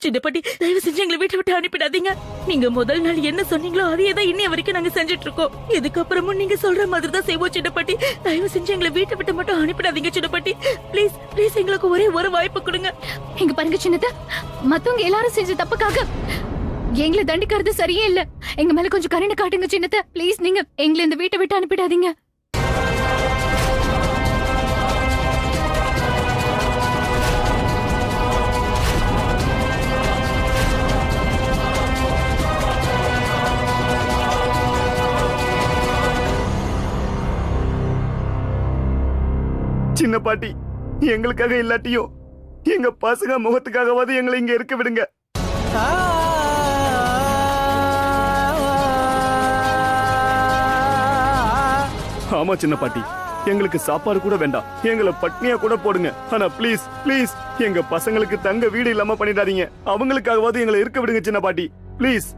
சின்ன பாட்டி, தயவு செஞ்சு எங்களை வீட்டை விட்டு அனுப்பிடாதீங்க. நீங்க முதல் நாள் என்ன சொன்னீங்களோ அதையே தான் இன்னைய வரைக்கும் நாங்க செஞ்சுட்டு இருக்கோம். இதுக்கப்புறமும் நீங்க சொல்ற மாதிரி தான் செய்வோம் சின்ன பாட்டி. தயவு செஞ்சு எங்களை வீட்டை விட்டு மட்டும் அனுப்பிடாதீங்க சின்ன பாட்டி. ப்ளீஸ் ப்ளீஸ், எங்களுக்கு ஒரே ஒரு வாய்ப்பு கொடுங்க. இங்க பாருங்க சின்னதா, மத்தவங்க எல்லாரும் செஞ்ச தப்புக்காக எங்களை தண்டிக்கிறது சரியே இல்ல. எங்க மேல கொஞ்சம் கருணை காட்டுங்க சின்னதா. ப்ளீஸ் நீங்க எங்களை இந்த வீட்டை விட்டு அனுப்பிடாதீங்க. சின்ன பாட்டி, எங்களுக்காக இல்லாட்டியும் எங்க பசங்க முகத்துக்காகவாது எங்களை இங்க இருக்க விடுங்க. ஆமா சின்ன பாட்டி, எங்களுக்கு சாப்பாடு கூட வேண்டாம், எங்களை பட்னியா கூட போடுங்க. ஆனா ப்ளீஸ் ப்ளீஸ் எங்க பசங்களுக்கு தங்க வீடு இல்லாம பண்ணிடாதீங்க. அவங்களுக்காகவாது எங்களை இருக்க விடுங்க சின்ன பாட்டி, ப்ளீஸ்.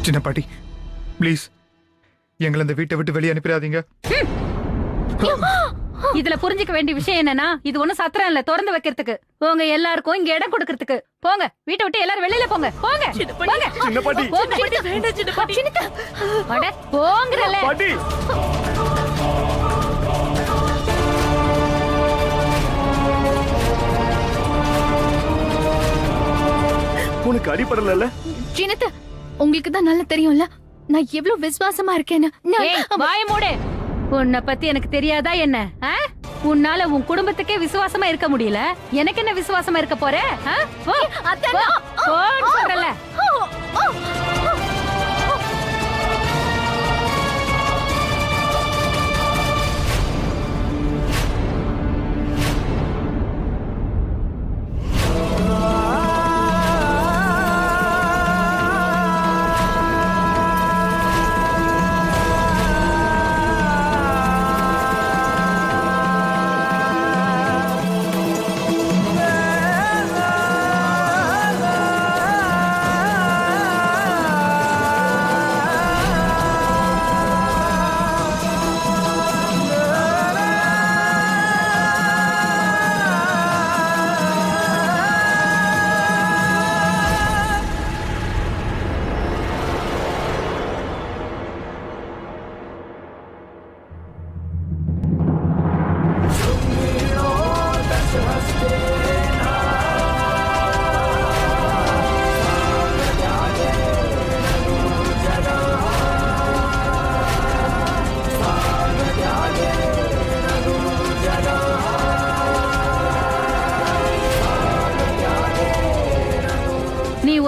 சின்ன பாட்டி, ப்ளீஸ் எங்களை இந்த வீட்டை விட்டு வெளியே அனுப்பிடாதீங்க. இதுல புரிஞ்சுக்க வேண்டிய விஷயம் என்னன்னா, இது ஒண்ணும் சத்திரம் இல்ல திறந்து வைக்கிறதுக்கு. உங்க எல்லாருக்கும் இங்க இடம் கொடுக்கறதுக்கு. போங்க, வீட்டை விட்டு எல்லாரும் வெளியில போங்க. போங்க போங்க. சின்ன பாட்டி, வேண்டாம் சின்ன பாட்டி. அட போங்கறல. பாட்டி உனக்கு அடிபடல? சின்னதா, உங்களுக்கு தான் நல்லா தெரியும்ல நான் எவ்வளவு விசுவாசமா இருக்கேன்னு. வாய மூடு. உன்னை பத்தி எனக்கு தெரியாதா என்ன? உன்னால உன் குடும்பத்துக்கே விசுவாசமா இருக்க முடியல, எனக்கு என்ன விசுவாசமா இருக்க போற? சொல்றல.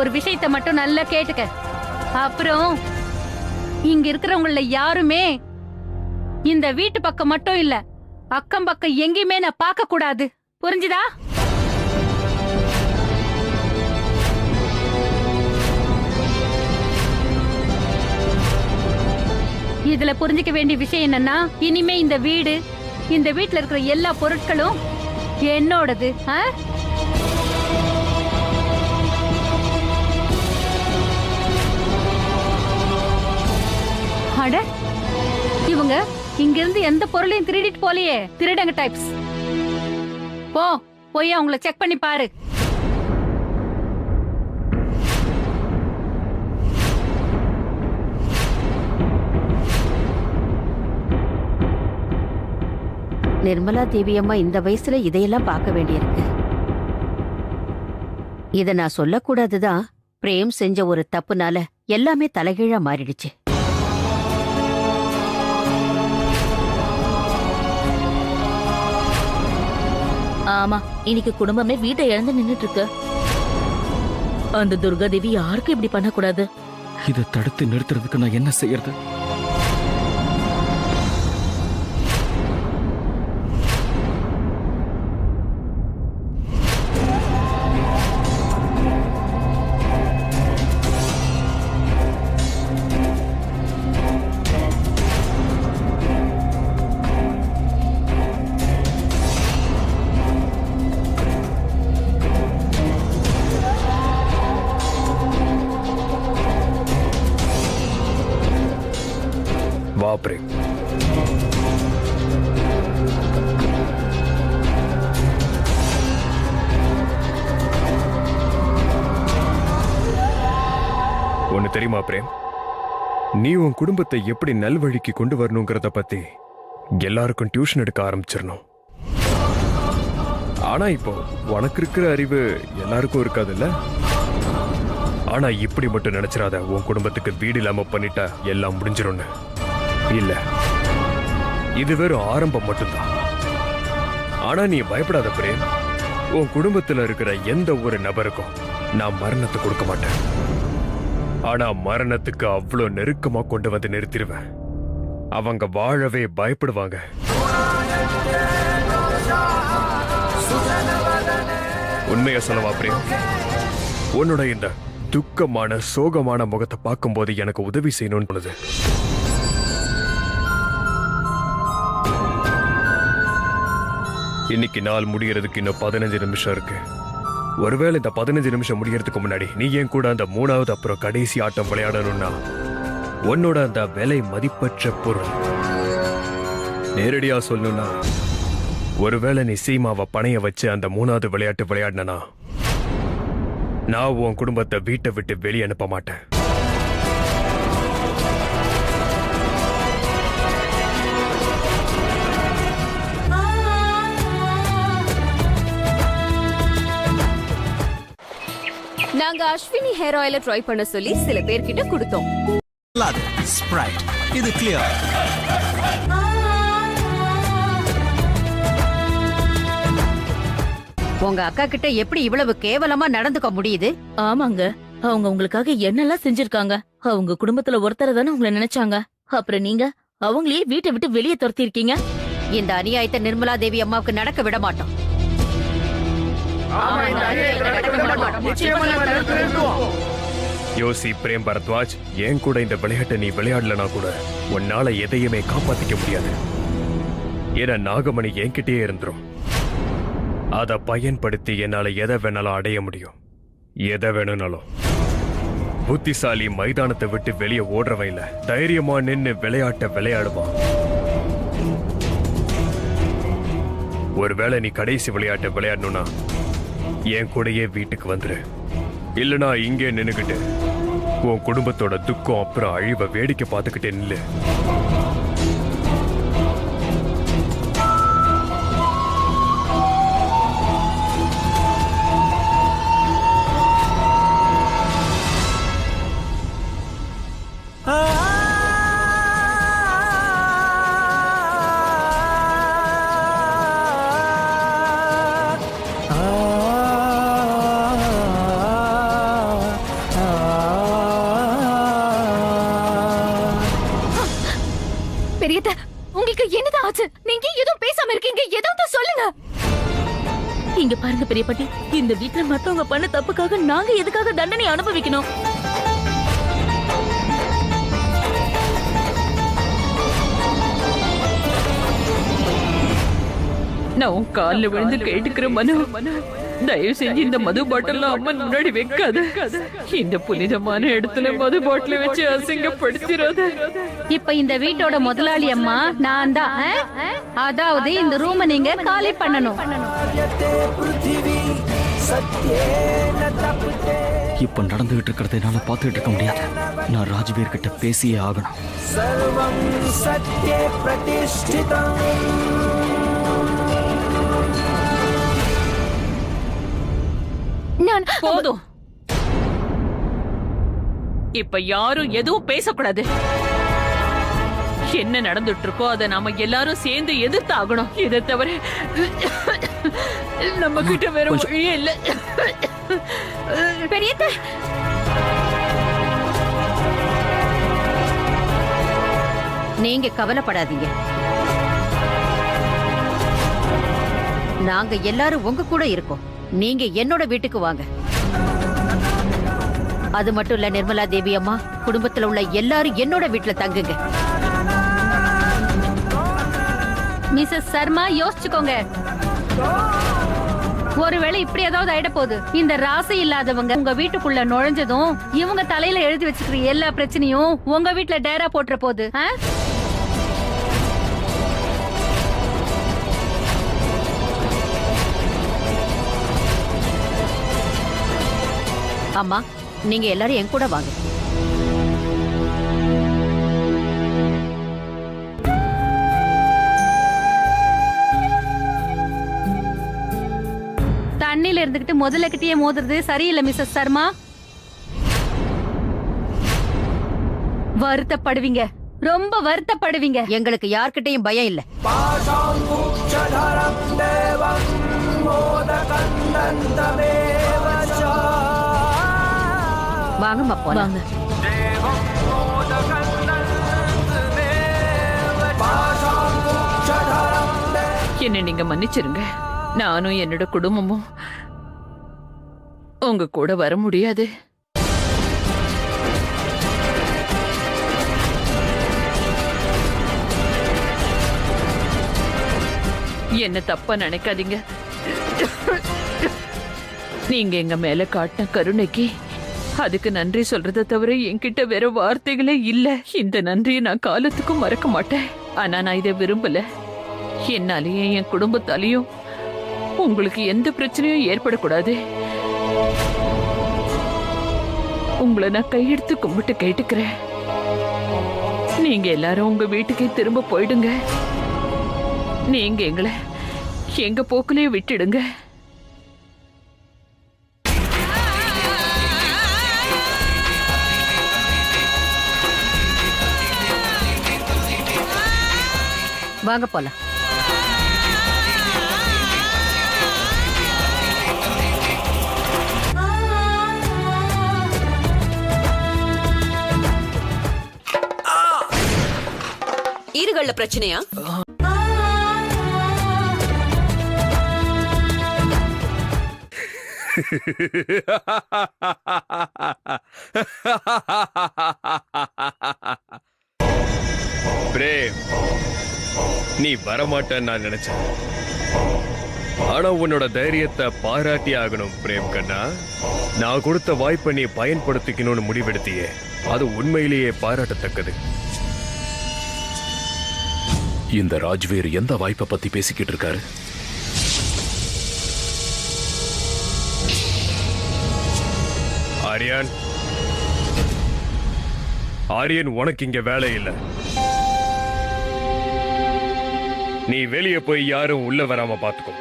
ஒரு விஷயத்தை மட்டும் நல்லா கேட்டுக்க. அப்புறம் இங்க இருக்கிறவங்கள யாருமே இந்த வீட்டு பக்கம் மட்டும் இல்ல, அக்கம் பக்கம் எங்கேயுமே நான் பார்க்க கூடாது. புரிஞ்சுதா? இதுல புரிஞ்சுக்க வேண்டிய விஷயம் என்னன்னா, இனிமே இந்த வீடு, இந்த வீட்டுல இருக்கிற எல்லா பொருட்களும் என்னோடது. அட, இவங்க இங்க இருந்து எந்த பொருளையும் திருடிட்டு போலையே. திருடங்க டைப்ஸ். போய் அவங்கள செக் பண்ணி பாரு. நிர்மலா தேவி அம்மா இந்த வயசுல இதையெல்லாம் பார்க்க வேண்டியிருக்கு. இத நான் சொல்லக்கூடாதுதான். பிரேம் செஞ்ச ஒரு தப்புனால எல்லாமே தலைகீழா மாறிடுச்சு. ஆமா, இன்னைக்கு குடும்பமே வீட்டை இழந்து நின்னுட்டு இருக்கு. அந்த துர்கா தேவி யாருக்கும் இப்படி பண்ணக்கூடாது. இதை தடுத்து நிறுத்துறதுக்கு நான் என்ன செய்யறது? வா பிரேம். ஒன்னு தெரியுமா பிரேம், நீ உன் குடும்பத்தை எப்படி நல்வழிக்கு கொண்டு வரணுங்கிறத பத்தி எல்லாருக்கும் டியூஷன் எடுக்க ஆரம்பிச்சிடணும். ஆனா இப்போ உனக்கு இருக்கிற அறிவு எல்லாருக்கும் இருக்காதுல்ல. ஆனா இப்படி மட்டும் நினைச்சிடாத உன் குடும்பத்துக்கு வீடு இல்லாம பண்ணிட்டா எல்லாம் முடிஞ்சிரும்னு. இல்ல, இது வெறும் ஆரம்பம் மட்டும்தான். ஆனா நீ பயப்படாத பிரேம், உன் குடும்பத்துல இருக்கிற எந்த ஒரு நபருக்கும் நான் மரணத்தை கொடுக்க மாட்டேன். ஆனா மரணத்துக்கு அவ்வளோ நெருக்கமா கொண்டு வந்து நிறுத்திடுவேன். அவங்க வாழவே பயப்படுவாங்க. உண்மையா சொல்லவா பிரேம், உன்னோட இந்த துக்கமான சோகமான முகத்தை பார்க்கும்போது எனக்கு உதவி செய்யணும்னு தோணுது. இன்னைக்கு நாள் முடியறதுக்கு இன்னும் 15 நிமிஷம் இருக்கு. ஒருவேளை இந்த 15 நிமிஷம் முடியறதுக்கு முன்னாடி நீ என் கூட அந்த 3வது அப்புறம் கடைசி ஆட்டம் விளையாடணும்னா உன்னோட அந்த விலை மதிப்பற்ற பொருள், நேரடியா சொல்லணும்னா ஒருவேளை நீ சீமாவை பணைய வச்சு அந்த 3வது விளையாட்டு விளையாடினா நான் உன் குடும்பத்தை வீட்டை விட்டு வெளியே அனுப்ப மாட்டேன். நாங்க அஸ்வினி ஹேர் ஆயில ட்ரை பண்ண சொல்லி சில பேர்கிட்ட கொடுத்தோம். ஸ்ப்ரைட் இது கிளியர். உங்க அக்கா கிட்ட எப்படி இவ்வளவு கேவலமா நடந்துக்க முடியுது? ஆமாங்க, அவங்க உங்களுக்காக என்னெல்லாம் செஞ்சிருக்காங்க. அவங்க குடும்பத்துல ஒருத்தரை தானே உங்களை நினைச்சாங்க. அப்புறம் நீங்க அவங்களையே வீட்டை விட்டு வெளியே துரத்தி இருக்கீங்க. இந்த அநியாயத்தை நிர்மலா தேவி அம்மாவுக்கு நடக்க விட மாட்டோம். யோசி பிரேம் பரத்வாஜ், என் கூட இந்த விளையாட்டை நீ விளையாடலனா கூட உன்னால எதையுமே காப்பாத்திக்க முடியாது. ஏன்னா நாகமணி என்கிட்டயே இருந்துரும். அதை பயன்படுத்தி என்னால எதை வேணாலும் அடைய முடியும். எதை வேணும்னாலும். புத்திசாலி மைதானத்தை விட்டு வெளியே ஓடுறவன் இல்ல, தைரியமா நின்னு விளையாட்ட விளையாடுவான். ஒருவேளை நீ கடைசி விளையாட்டை விளையாடணும்னா என் கூடயே வீட்டுக்கு வந்துரு. இல்லனா இங்கே நின்னுகிட்டு உன் குடும்பத்தோட துக்கம் அப்புறம் அழிவை வேடிக்கை பார்த்துக்கிட்டே நில்லு. பெரியத்த, உங்களுக்கு என்னதான் ஆச்சு? நீங்க எதுவும் பேசாம இருக்கீங்க, ஏதாவது சொல்லுங்க. இங்க பாருங்க பெரிய பாட்டி, இந்த வீட்டுல மத்தவங்க பண்ண தப்புக்காக நாங்க எதுக்காக தண்டனை அனுபவிக்கணும்? நான் உன் காலில் விழுந்து கேட்டுக்கிற மனோ, தயவு செஞ்சு இந்த மது பாட்டில் அம்மன் முன்னாடி வைக்காத. இந்த புனிதமான இடத்துல மது பாட்டில வச்சு அசிங்கப்படுத்திடாத. இப்ப இந்த வீட்டோட முதலாளி அம்மா நான் தான். அதாவது இந்த ரூமை நீங்க காலி பண்ணணும். இப்ப நடந்துகிட்டு இருக்கிறத என்னால பார்த்துக்கிட்டு இருக்க முடியாது. நான் ராஜ்வீர் கிட்ட பேசியே ஆகணும். போதும், இப்ப யாரும் எதுவும் பேசக்கூடாது. என்ன நடந்துட்டு இருக்கோ அதை நாம எல்லாரும் சேர்ந்து எதிர்த்து ஆகணும். இதை தவிர நம்ம கிட்ட வேற வழியே இல்ல. பெரியத்த, நீங்க கவலைப்படாதீங்க. நாங்க எல்லாரும் உங்க கூட இருக்கோம். நீங்க என்னோட வீட்டுக்கு வாங்க. அது மட்டும் இல்ல நிர்மலா தேவி அம்மா, குடும்பத்துல உள்ள எல்லாரும் என்னோட வீட்டுல தங்குங்க. மிஸ்ஸஸ் சர்மா, யோசிச்சுக்கோங்க. ஒருவேளை இப்படி ஏதாவது ஆயிட போகுது. இந்த ராசி இல்லாதவங்க உங்க வீட்டுக்குள்ள நுழைஞ்சதும் இவங்க தலையில எழுதி வச்சுக்கிற எல்லா பிரச்சனையும் உங்க வீட்டுல டேரா போட்டுற போகுது. அம்மா, நீங்க எல்லாரும் என் கூட வாங்க. தண்ணியில இருந்துகிட்டு முதல்ல கிட்டயே மோதுறது சரியில்லை மிஸ்ஸஸ் சர்மா. வருத்தப்படுவீங்க, ரொம்ப வருத்தப்படுவீங்க. எங்களுக்கு யார்கிட்டயும் பயம் இல்ல. வாங்கம்மா போலாம். என்ன நீங்க மன்னிச்சிருங்க. நானும் என்னோட குடும்பமும் உங்க கூட வர முடியாது. என்ன தப்பா நினைக்காதீங்க. நீங்க எங்க மேல காட்டின கருணைக்கு அதுக்கு நன்றி சொல்றதை தவிர என்கிட்ட வேற வார்த்தைகளே இல்ல. இந்த நன்றியை நான் காலத்துக்கும் மறக்க மாட்டேன். ஆனா நான் இதை விரும்பல. என்னாலேயும் என் குடும்பத்தாலையும் உங்களுக்கு எந்த பிரச்சனையும் ஏற்படக்கூடாது. உங்களை நான் கையெடுத்து கும்பிட்டு கேட்டுக்கிறேன். நீங்க எல்லாரும் உங்க வீட்டுக்கே திரும்ப போயிடுங்க. நீங்க எங்களை எங்க போக்குலயே விட்டுடுங்க. வாங்க போலாம். ஈறுகள்ல பிரச்சனையா? பிரேம், நீ வரமாட்டேன்னு நான் நினைச்சேன். ஆனா உன்னோட தைரியத்தை பாராட்டி ஆகணும் பிரேம் கண்ணா. நான் கொடுத்த வாய்ப்பை நீ பயன்படுத்திக்கணும்னு முடிவெடுத்தியே, அது உண்மையிலேயே பாராட்டத்தக்கது. இந்த ராஜ்வீர் எந்த வாய்ப்பை பத்தி பேசிக்கிட்டு இருக்காரு? ஆரியன், ஆரியன், உனக்கு இங்க வேலை இல்லை. நீ வெளியே போய் யாரும் உள்ள வராம பாத்துக்கோ.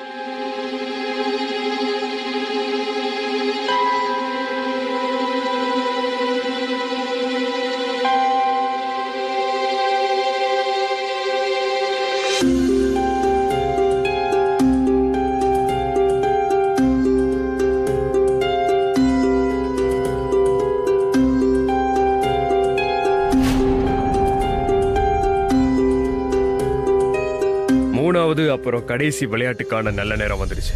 மூணாவது அப்புறம் கடைசி விளையாட்டுக்கான நல்ல நேரம் வந்துடுச்சு.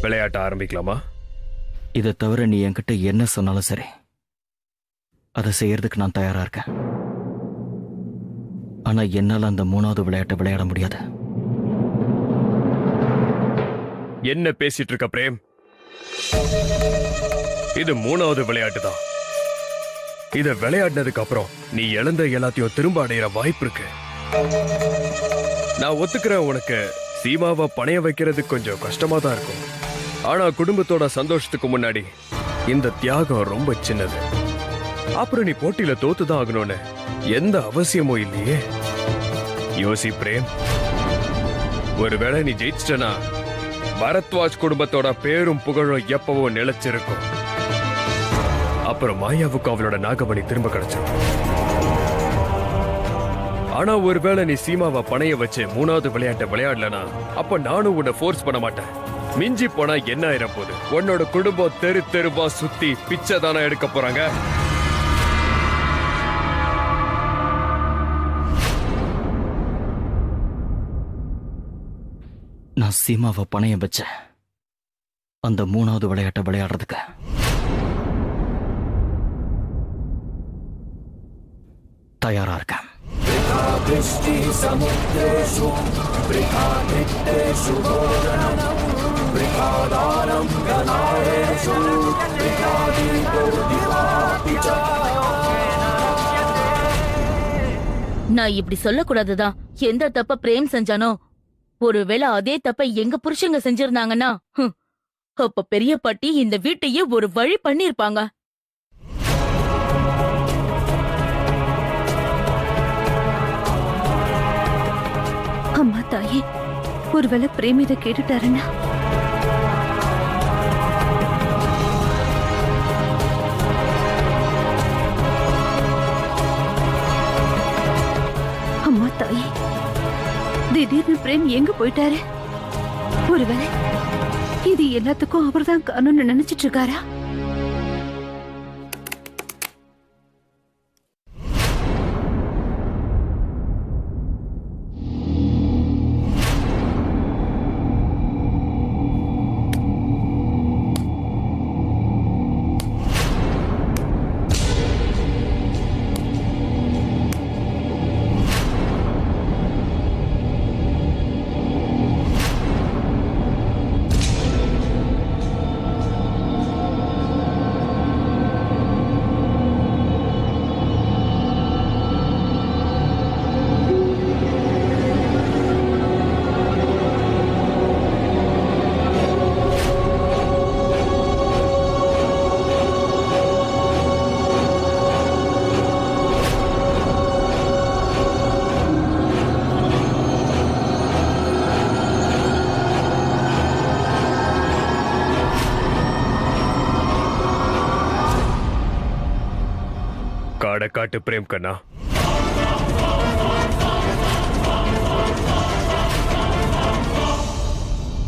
விளையாட்ட ஆரம்பிக்கலாமா? இதை தவிர நீ என்கிட்ட என்ன சொன்னாலும் சரி, அதை செய்யறதுக்கு நான் தயாரா இருக்கேன். ஆனா என்னால அந்த மூணாவது விளையாட்டை விளையாட முடியாது. என்ன பேசிட்டு இருக்க பிரேம்? இது மூணாவது விளையாட்டு தான். இத விளையாடினதுக்கு அப்புறம் நீ இழந்த எல்லாத்தையும் திரும்ப அடையிற வாய்ப்பு இருக்கு. நான் ஒத்துக்கிறேன், உனக்கு சீமாவை பணைய வைக்கிறது கொஞ்சம் கஷ்டமா தான் இருக்கும். ஆனா குடும்பத்தோட சந்தோஷத்துக்கு முன்னாடி இந்த தியாகம் ரொம்ப சின்னது. அப்புறம் நீ போட்டியில தோத்துதான் ஆகணும்னு எந்த அவசியமும் இல்லையே. யோசி பிரேம், ஒருவேளை நீ ஜெயிச்சிட்டனா பரத்வாஜ் குடும்பத்தோட பேரும் புகழும் எப்பவும் நிலைச்சிருக்கும். அப்புறம் மாயாவுக்கு அவளோட நாகமணி திரும்ப கிடைச்சிடும். ஆனா ஒருவேளை நீ சீமாவை பணைய வச்சு மூணாவது விளையாட்டை விளையாடலனா, அப்ப நானும் உன்னை ஃபோர்ஸ் பண்ண மாட்டேன். மிஞ்சி போனா என்ன ஆயிரம் போது? உன்னோட குடும்பம் தெரு தெருவா சுத்தி பிச்சை தானே எடுக்க போறாங்க. நான் சீமாவை பணைய வச்ச அந்த மூணாவது விளையாட்டை விளையாடுறதுக்கு தயாரா இருக்கேன். நான் இப்படி சொல்லக்கூடாதுதான். எந்த தப்ப பிரேம் செஞ்சானோ, ஒருவேளை அதே தப்ப எங்க புருஷங்க செஞ்சிருந்தாங்கன்னா அப்ப பெரிய பாட்டி இந்த வீட்டையே ஒரு வழி பண்ணிருப்பாங்க. அம்மா தாயே, ஒருவேளை பிரேம் இதை கேட்டுட்டாருன்னா அம்மா தாயே, திடீர்னு பிரேம் எங்க போயிட்டாரு? ஒருவேளை இது எல்லாத்துக்கும் அவர்தான் காரணம்னு நினைச்சிட்டு இருக்காரா? காடை காட்டு பிரேம் கண்ணா.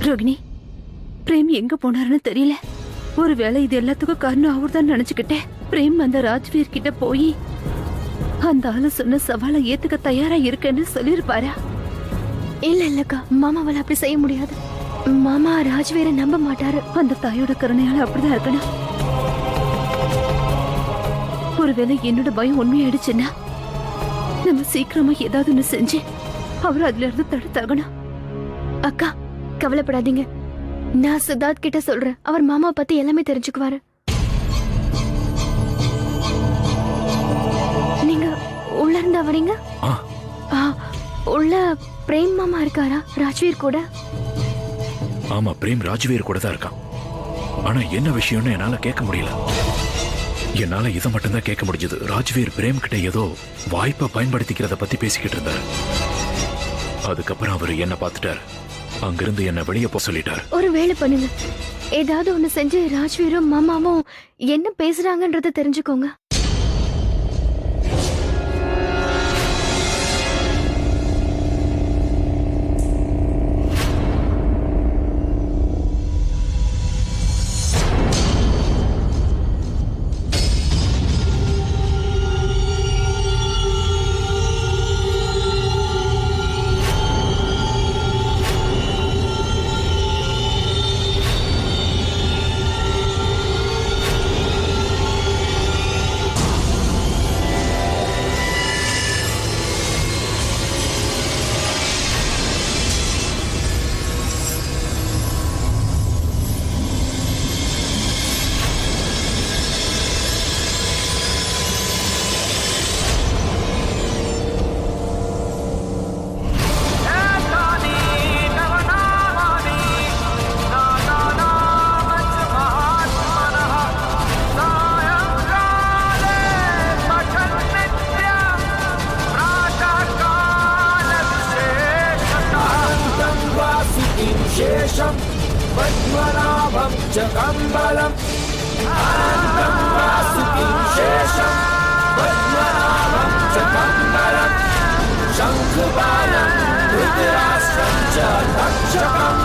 ரோகிணி, பிரேம் எங்க போனாருன்னு தெரியல. ஒருவேளை இது எல்லாத்துக்கும் காரணம் அவர்தான் நினைச்சுக்கிட்டேன். பிரேம் அந்த ராஜ்வீர் கிட்ட போய் அந்த ஆளு சொன்ன சவாலை ஏத்துக்க தயாரா இருக்கேன்னு சொல்லிருப்பாரா? இல்ல இல்லக்கா, மாமாவால அப்படி செய்ய முடியாது. மாமா ராஜ்வீரை நம்ப மாட்டாரு. அந்த தாயோட கருணையால அப்படிதான் இருக்கணும். ஒருவேளை என்னோட பயம் உண்மையாயிடுச்சுன்னா நம்ம சீக்கிரமா ஏதாவது ஒண்ணு செஞ்சு அவர் அதுல இருந்து தடுத்தாகணும். அக்கா கவலைப்படாதீங்க, நான் சித்தார்த் கிட்ட சொல்றேன். அவர் மாமா பத்தி எல்லாமே தெரிஞ்சுக்குவாரு. நீங்க உள்ள இருந்தா வரீங்க? உள்ள பிரேம் மாமா இருக்காரா ராஜ்வீர் கூட? ஆமா, பிரேம் ராஜ்வீர் கூட தான் இருக்கான். ஆனா என்ன விஷயம்னு என்னால கேட்க முடியல. என்னால இதை மட்டும்தான் கேட்க முடிஞ்சது. ராஜ்வீர் பிரேம் கிட்ட ஏதோ வாய்ப்பை பயன்படுத்திக்கிறத பத்தி பேசிக்கிட்டு இருந்தாரு. அதுக்கப்புறம் அவரு என்ன பார்த்துட்டாரு. அங்கிருந்து என்ன வெளியே போக சொல்லிட்டாரு. ஒரு வேலை பண்ணுங்க, ஏதாவது ஒண்ணு செஞ்சு ராஜ்வீரும் மாமாவும் என்ன பேசுறாங்கன்றத தெரிஞ்சுக்கோங்க. पद्मनाभं च कम्बलम् अनन्तं वासुकिं शेषं पद्मनाभं च कम्बलम् शङ्खपालं धृतराष्ट्रं च तक्षकम्